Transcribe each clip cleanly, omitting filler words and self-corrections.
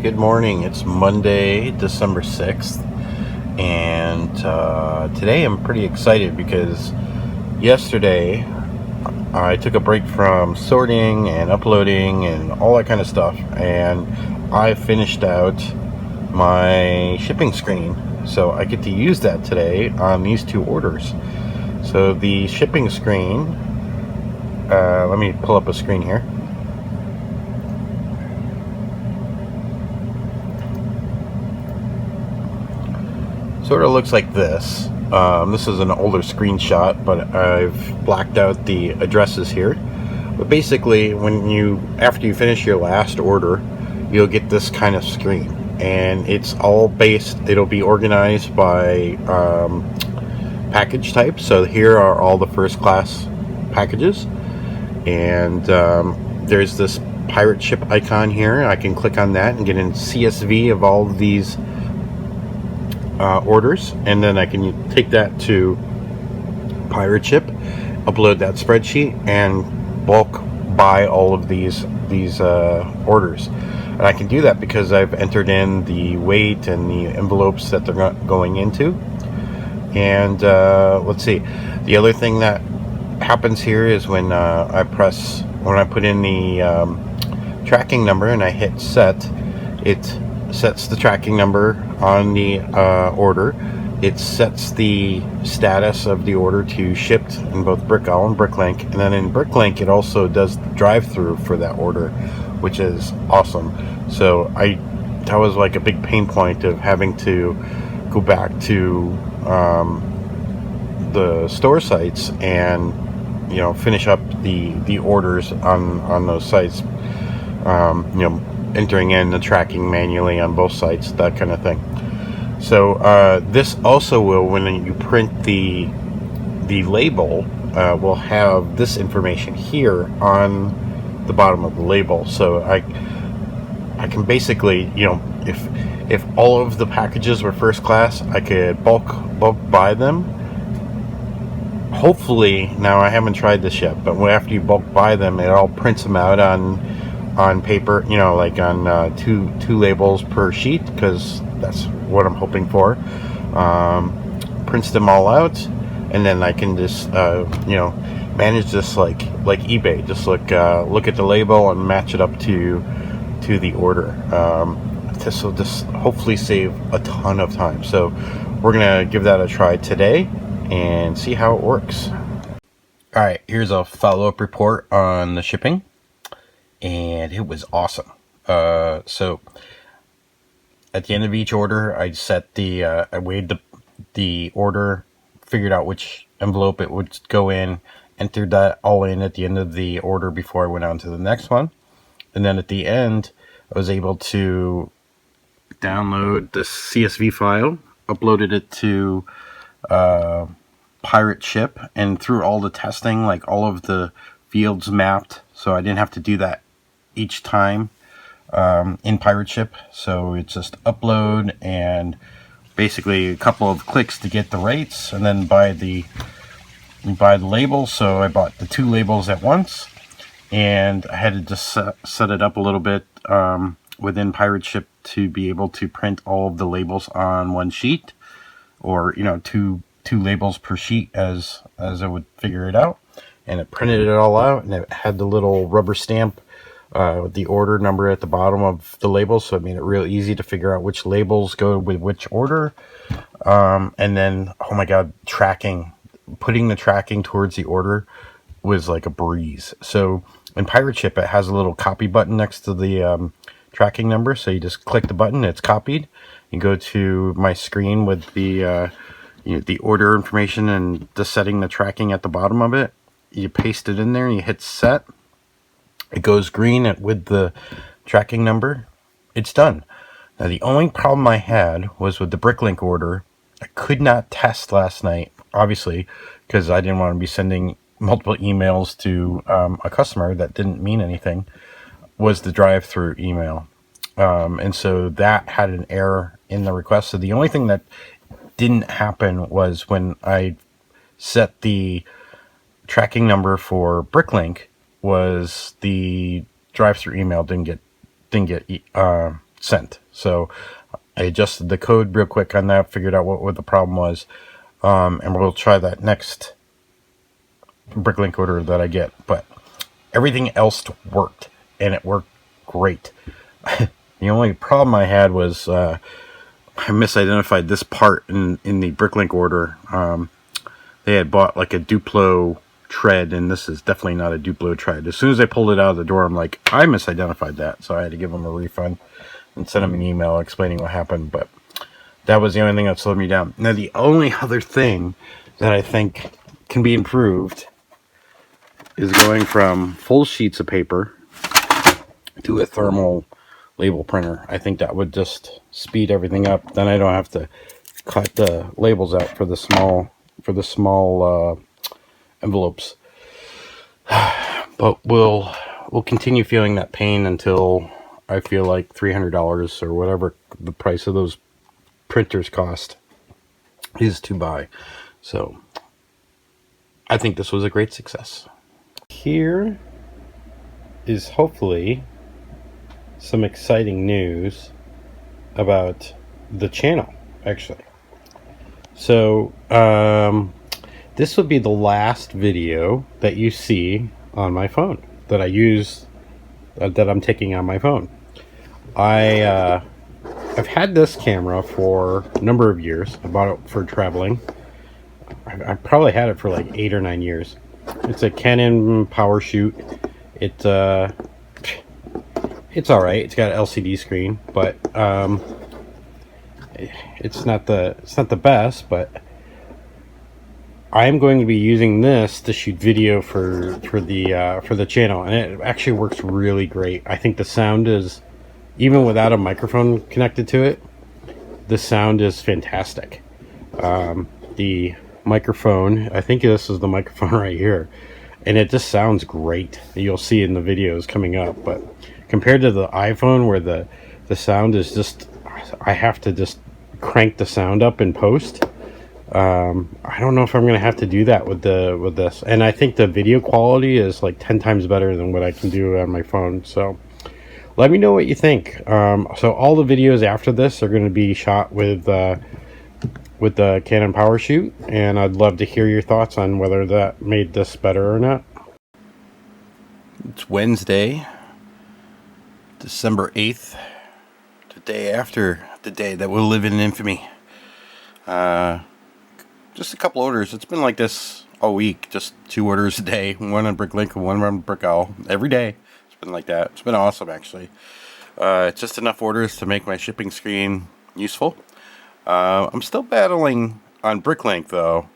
Good morning. It's Monday, December 6th, and today I'm pretty excited because yesterday I took a break from sorting and uploading and all that kind of stuff, and I finished out my shipping screen. So I get to use that today on these two orders. So the shipping screen, let me pull up a screen here. Sort of looks like this. This is an older screenshot, but I've blacked out the addresses here. But basically, after you finish your last order, you'll get this kind of screen, and it's all based. It'll be organized by package type. So here are all the first class packages, and there's this pirate ship icon here. I can click on that and get a CSV of all of these orders, and then I can take that to pirate ship, upload that spreadsheet, and bulk buy all of these orders. And I can do that because I've entered in the weight and the envelopes that they're going into. And let's see, the other thing that happens here is when I put in the tracking number and I hit set, it sets the tracking number on the order. It sets the status of the order to shipped in both Brick Owl and BrickLink, and then in BrickLink it also does the drive-through for that order, which is awesome. So that was like a big pain point of having to go back to the store sites and finish up the orders on those sites. Entering in the tracking manually on both sites, that kind of thing. So this also will, when you print the label, will have this information here on the bottom of the label. So I can basically, if all of the packages were first class, I could bulk buy them. Hopefully, now I haven't tried this yet, but after you bulk buy them, it all prints them out on paper, like on two labels per sheet, because that's what I'm hoping for. Prints them all out, and then I can just manage this like eBay. Just look at the label and match it up to the order. This will just hopefully save a ton of time. So we're gonna give that a try today and see how it works. All right, here's a follow-up report on the shipping. And it was awesome. So at the end of each order, I set I weighed the order, figured out which envelope it would go in, entered that all in at the end of the order before I went on to the next one. And then at the end, I was able to download the CSV file, uploaded it to pirate ship, and through all the testing, like all of the fields mapped, so I didn't have to do that each time in pirate ship. So it's just upload and basically a couple of clicks to get the rates, and then buy the labels. So I bought the two labels at once, and I had to just set it up a little bit within pirate ship to be able to print all of the labels on one sheet, or two labels per sheet as I would figure it out. And it printed it all out, and it had the little rubber stamp with the order number at the bottom of the label, so it made it real easy to figure out which labels go with which order. And then, oh my god, putting the tracking towards the order was like a breeze. So in pirate ship, it has a little copy button next to the tracking number, so you just click the button, it's copied. You go to my screen with the order information and setting the tracking at the bottom of it. You paste it in there and you hit set. It goes green with the tracking number. It's done. Now the only problem I had was with the BrickLink order. I could not test last night, obviously, because I didn't want to be sending multiple emails to a customer that didn't mean anything, was the drive-through email. And so that had an error in the request. So the only thing that didn't happen was when I set the tracking number for BrickLink, was the drive-through email didn't get sent. So I adjusted the code real quick on that, figured out what the problem was, and we'll try that next BrickLink order that I get. But everything else worked, and it worked great. The only problem I had was I misidentified this part in the BrickLink order. They had bought like a Duplo tread, and this is definitely not a Duplo tread. As soon as I pulled it out of the door, I'm like, I misidentified that. So I had to give them a refund and send them an email explaining what happened. But that was the only thing that slowed me down. Now, the only other thing that I think can be improved is going from full sheets of paper to a thermal label printer. I think that would just speed everything up. Then I don't have to cut the labels out for the small envelopes. But we'll continue feeling that pain until I feel like $300 or whatever the price of those printers cost is to buy. So I think this was a great success. Here is hopefully some exciting news about the channel, actually. So this would be the last video that you see on my phone that I use, that I'm taking on my phone. I've had this camera for a number of years. I bought it for traveling. I probably had it for like 8 or 9 years. It's a Canon power shoot. It's all right. It's got an LCD screen, but it's not the best. But I'm going to be using this to shoot video for the channel, and it actually works really great. I think the sound is, even without a microphone connected to it, the sound is fantastic. The microphone, I think this is the microphone right here, and it just sounds great. You'll see in the videos coming up, but compared to the iPhone where the sound is just, I have to just crank the sound up in post. I don't know if I'm gonna have to do that with this, and I think the video quality is like 10 times better than what I can do on my phone. So let me know what you think. So all the videos after this are going to be shot with the Canon Power Shoot, and I'd love to hear your thoughts on whether that made this better or not. It's Wednesday, December 8th, the day after the day that will live in infamy. Just a couple orders. It's been like this all week, just 2 orders a day, one on BrickLink and one on Brick Owl every day. It's been like that. It's been awesome, actually. It's just enough orders to make my shipping screen useful. I'm still battling on BrickLink, though.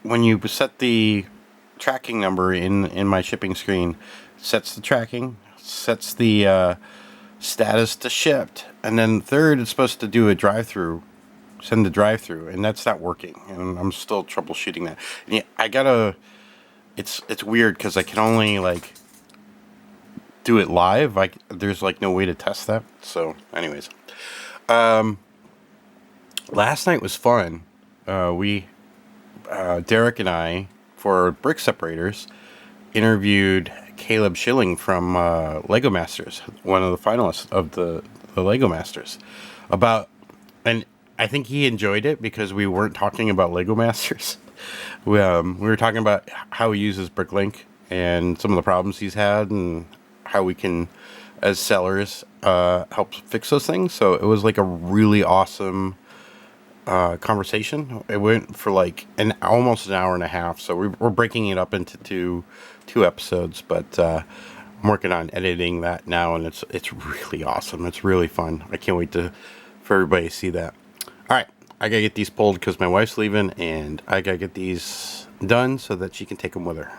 When you set the tracking number in my shipping screen, it sets the tracking, sets the status to shipped, and then third, it's supposed to do a drive-through, send the drive-through, and that's not working, and I'm still troubleshooting that. And yeah, I gotta. It's weird because I can only like do it live. There's like no way to test that. So, anyways, last night was fun. Derek and I, for Brick Separators, interviewed Caleb Schilling from Lego Masters, one of the finalists of the Lego Masters, and I think he enjoyed it because we weren't talking about Lego Masters. We were talking about how he uses BrickLink and some of the problems he's had and how we can, as sellers, help fix those things. So it was like a really awesome conversation. It went for like almost an hour and a half. So we're breaking it up into two episodes, but I'm working on editing that now, and it's really awesome. It's really fun. I can't wait for everybody to see that. All right. I gotta get these pulled because my wife's leaving, and I gotta get these done so that she can take them with her.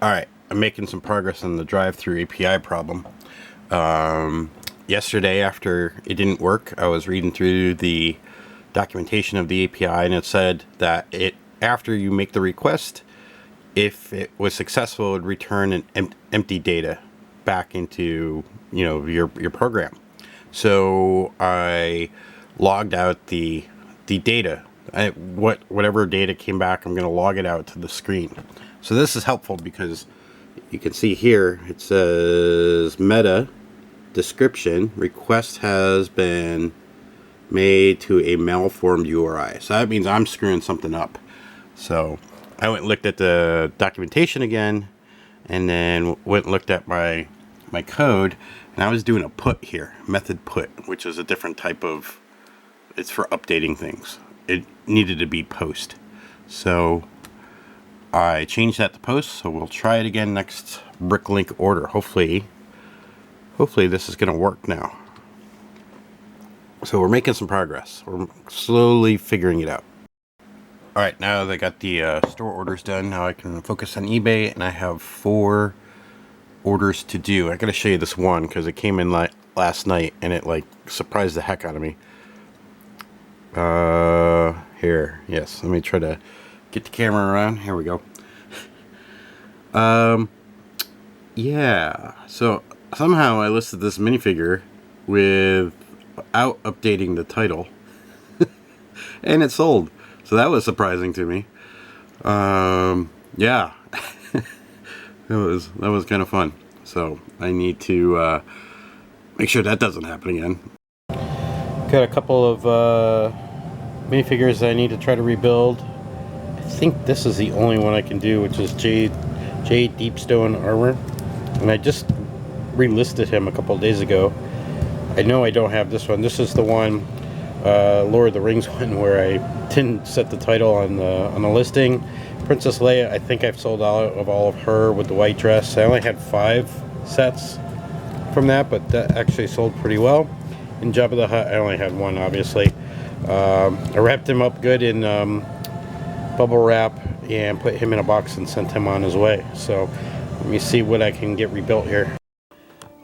Alright, I'm making some progress on the drive-through API problem. Yesterday, after it didn't work, I was reading through the documentation of the API, and it said that after you make the request, if it was successful, it would return an empty data back into your program. So I logged out the data. Whatever data came back, I'm going to log it out to the screen. So this is helpful because you can see here it says meta description request has been made to a malformed URI. So that means I'm screwing something up. So I went and looked at the documentation again, and then went and looked at my code, and I was doing a put here, method put, which is a different type of, it's for updating things. It needed to be post. So I changed that to post, so we'll try it again next BrickLink order. Hopefully this is going to work now. So we're making some progress. We're slowly figuring it out. Alright, now that I got the store orders done, now I can focus on eBay, and I have 4 orders to do. I gotta show you this one because it came in last night and it like surprised the heck out of me. Here, yes, let me try to get the camera around. Here we go. Yeah, so somehow I listed this minifigure without updating the title and it sold. So that was surprising to me. Yeah, that was kind of fun. So I need to make sure that doesn't happen again. Got a couple of minifigures I need to try to rebuild. I think this is the only one I can do, which is Jade Deepstone Armor, and I just relisted him a couple of days ago. I know I don't have this one. This is the one, Lord of the Rings one, where I didn't set the title on the listing. Princess Leia, I think I've sold out of all of her with the white dress. I only had 5 sets from that, but that actually sold pretty well. In Jabba the Hutt, I only had 1, obviously. I wrapped him up good in bubble wrap and put him in a box and sent him on his way. So let me see what I can get rebuilt here.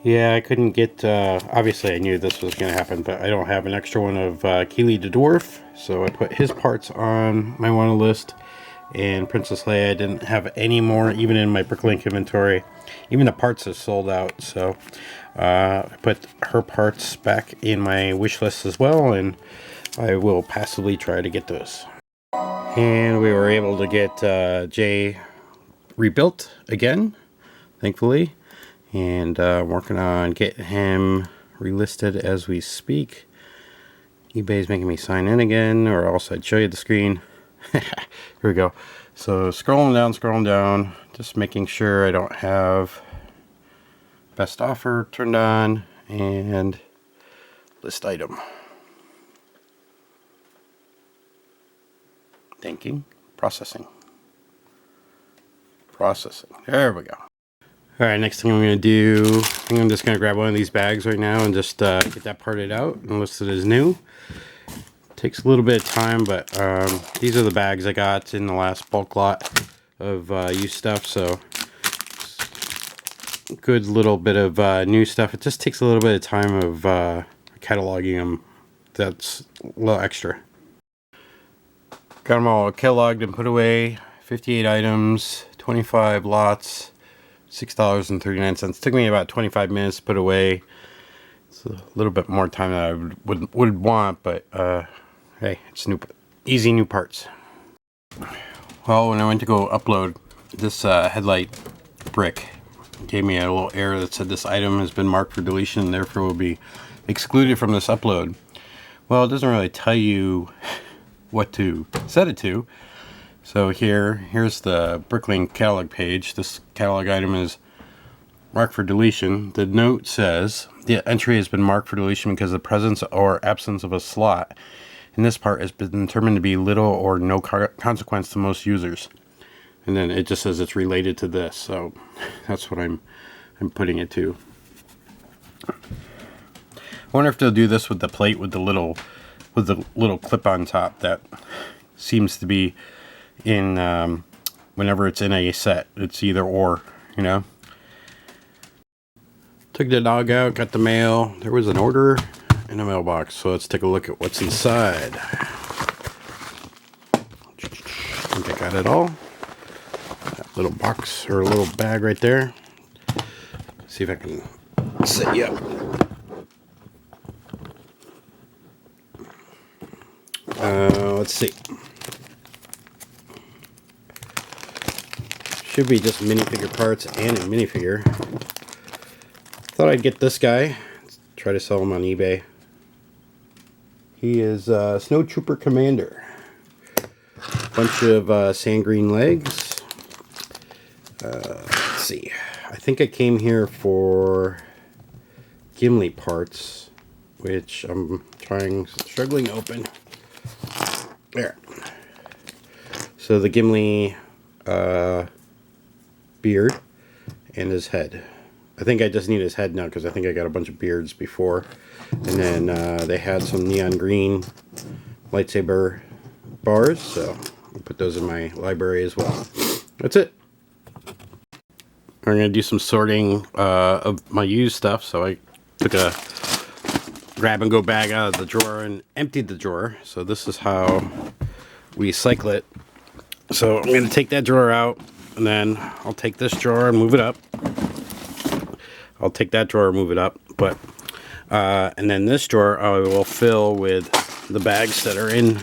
Yeah, I couldn't get, obviously I knew this was going to happen, but I don't have an extra one of Keely the Dwarf, so I put his parts on my wanted list. And Princess Leia, I didn't have any more, even in my BrickLink inventory. Even the parts are sold out, so I put her parts back in my wish list as well, and I will passively try to get those. And we were able to get Jay rebuilt again, thankfully. And working on getting him relisted as we speak. eBay's making me sign in again, or else I'd show you the screen. Here we go. So scrolling down, just making sure I don't have best offer turned on, and list item. Thinking, processing. There we go. Alright, next thing I'm going to do, I think I'm just going to grab one of these bags right now and just get that parted out and list it as new. Takes a little bit of time, but these are the bags I got in the last bulk lot of used stuff, so good little bit of new stuff. It just takes a little bit of time of cataloging them. That's a little extra. Got them all cataloged and put away. 58 items, 25 lots. $6.39. Took me about 25 minutes to put away. It's a little bit more time than I would want, but hey, it's easy new parts. Well, when I went to go upload this headlight brick, it gave me a little error that said this item has been marked for deletion and therefore will be excluded from this upload. Well, it doesn't really tell you what to set it to. So here's the BrickLink catalog page. This catalog item is marked for deletion. The note says the entry has been marked for deletion because the presence or absence of a slot in this part has been determined to be little or no consequence to most users. And then it just says it's related to this, so that's what I'm putting it to. I wonder if they'll do this with the plate with the little clip on top that seems to be in whenever it's in a set. It's either or, you know. Took the dog out, got the mail. There was an order in the mailbox, so let's take a look at what's inside. I think I got it all. That little box or a little bag right there. See if I can set you up. Let's see. Should be just minifigure parts and a minifigure. Thought I'd get this guy. Try to sell him on eBay. He is Snow Trooper Commander. Bunch of sand green legs. Let's see. I think I came here for Gimli parts, which I'm struggling to open. There. So the Gimli beard and his head. I think I just need his head now because I think I got a bunch of beards before. And then they had some neon green lightsaber bars, so I'll put those in my library as well. That's it. I'm going to do some sorting of my used stuff, so I took a grab and go bag out of the drawer and emptied the drawer. So this is how we cycle it. So I'm going to take that drawer out, and then I'll take this drawer and move it up. I'll take that drawer and move it up, but and then this drawer I will fill with the bags that are in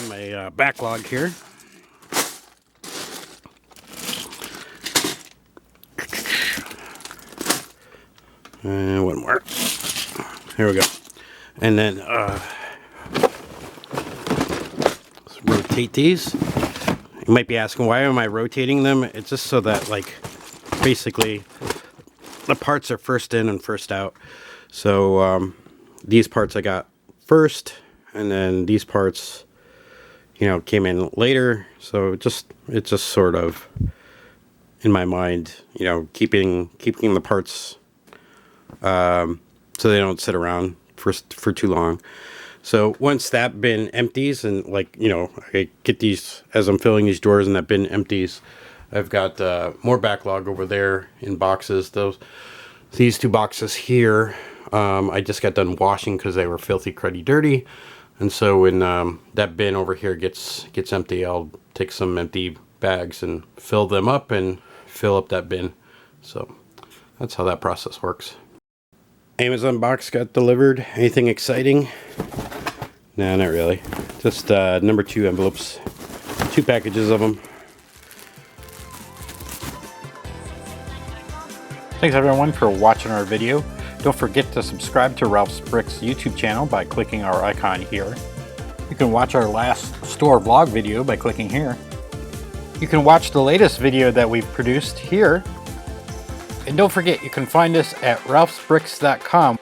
my backlog here. And one more. Here we go. And then let's rotate these. You might be asking, why am I rotating them? It's just so that, like, basically the parts are first in and first out. So these parts I got first, and then these parts, you know, came in later. So it's just sort of in my mind, you know, keeping the parts so they don't sit around for too long. So once that bin empties, and, like, you know, I get these as I'm filling these drawers and that bin empties, I've got more backlog over there in boxes. These two boxes here, I just got done washing because they were filthy, cruddy, dirty. And so when that bin over here gets empty, I'll take some empty bags and fill them up and fill up that bin. So that's how that process works. Amazon box got delivered. Anything exciting? No, not really. Just number 2 envelopes. 2 packages of them. Thanks everyone for watching our video. Don't forget to subscribe to Ralph's Bricks YouTube channel by clicking our icon here. You can watch our last store vlog video by clicking here. You can watch the latest video that we've produced here. And don't forget, you can find us at ralphsbricks.com.